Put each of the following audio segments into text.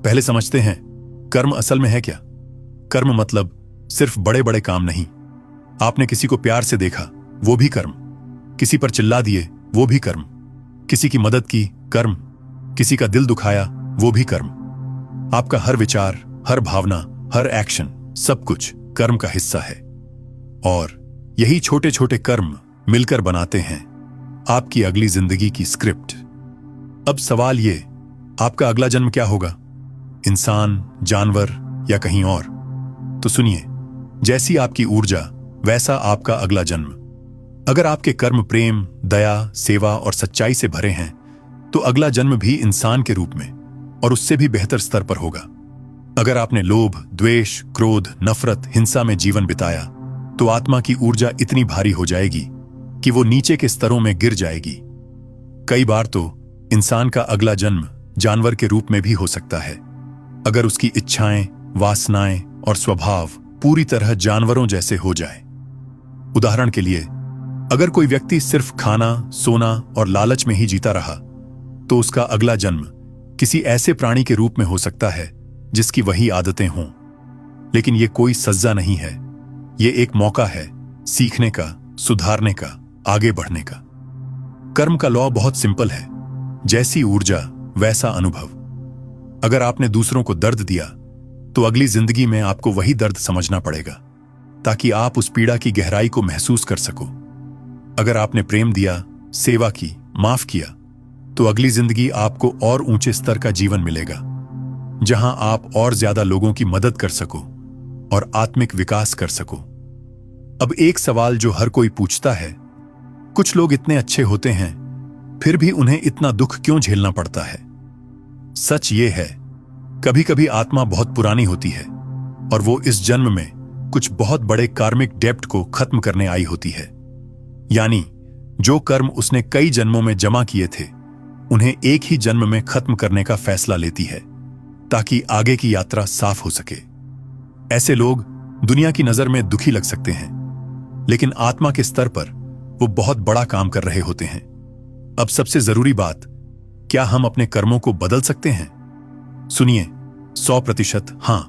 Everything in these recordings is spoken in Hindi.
पहले समझते हैं कर्म असल में है क्या। कर्म मतलब सिर्फ बड़े बड़े काम नहीं। आपने किसी को प्यार से देखा, वो भी कर्म। किसी पर चिल्ला दिए, वो भी कर्म। किसी की मदद की, कर्म। किसी का दिल दुखाया, वो भी कर्म। आपका हर विचार, हर भावना, हर एक्शन, सब कुछ कर्म का हिस्सा है। और यही छोटे छोटे कर्म मिलकर बनाते हैं आपकी अगली जिंदगी की स्क्रिप्ट। अब सवाल ये, आपका अगला जन्म क्या होगा? इंसान, जानवर या कहीं और? तो सुनिए, जैसी आपकी ऊर्जा वैसा आपका अगला जन्म। अगर आपके कर्म प्रेम, दया, सेवा और सच्चाई से भरे हैं तो अगला जन्म भी इंसान के रूप में और उससे भी बेहतर स्तर पर होगा। अगर आपने लोभ, द्वेष, क्रोध, नफरत, हिंसा में जीवन बिताया तो आत्मा की ऊर्जा इतनी भारी हो जाएगी कि वो नीचे के स्तरों में गिर जाएगी। कई बार तो इंसान का अगला जन्म जानवर के रूप में भी हो सकता है, अगर उसकी इच्छाएं, वासनाएं और स्वभाव पूरी तरह जानवरों जैसे हो जाए। उदाहरण के लिए, अगर कोई व्यक्ति सिर्फ खाना, सोना और लालच में ही जीता रहा तो उसका अगला जन्म किसी ऐसे प्राणी के रूप में हो सकता है जिसकी वही आदतें हों। लेकिन यह कोई सज्जा नहीं है, यह एक मौका है सीखने का, सुधारने का, आगे बढ़ने का। कर्म का लॉ बहुत सिंपल है, जैसी ऊर्जा वैसा अनुभव। अगर आपने दूसरों को दर्द दिया तो अगली जिंदगी में आपको वही दर्द समझना पड़ेगा ताकि आप उस पीड़ा की गहराई को महसूस कर सको। अगर आपने प्रेम दिया, सेवा की, माफ किया तो अगली जिंदगी आपको और ऊंचे स्तर का जीवन मिलेगा, जहां आप और ज्यादा लोगों की मदद कर सको और आत्मिक विकास कर सको। अब एक सवाल जो हर कोई पूछता है, कुछ लोग इतने अच्छे होते हैं फिर भी उन्हें इतना दुख क्यों झेलना पड़ता है? सच ये है, कभी कभी आत्मा बहुत पुरानी होती है और वो इस जन्म में कुछ बहुत बड़े कार्मिक डेब्ट को खत्म करने आई होती है। यानी जो कर्म उसने कई जन्मों में जमा किए थे उन्हें एक ही जन्म में खत्म करने का फैसला लेती है ताकि आगे की यात्रा साफ हो सके। ऐसे लोग दुनिया की नजर में दुखी लग सकते हैं, लेकिन आत्मा के स्तर पर वो बहुत बड़ा काम कर रहे होते हैं। अब सबसे जरूरी बात, क्या हम अपने कर्मों को बदल सकते हैं? सुनिए, 100% हां।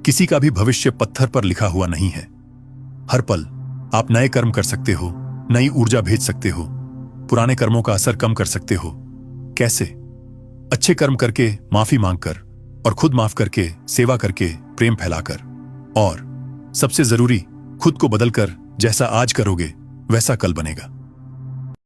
किसी का भी भविष्य पत्थर पर लिखा हुआ नहीं है। हर पल आप नए कर्म कर सकते हो, नई ऊर्जा भेज सकते हो, पुराने कर्मों का असर कम कर सकते हो। कैसे? अच्छे कर्म करके, माफी मांगकर, और खुद माफ करके, सेवा करके, प्रेम फैलाकर, और सबसे जरूरी, खुद को बदलकर जैसा आज करोगे वैसा कल बनेगा।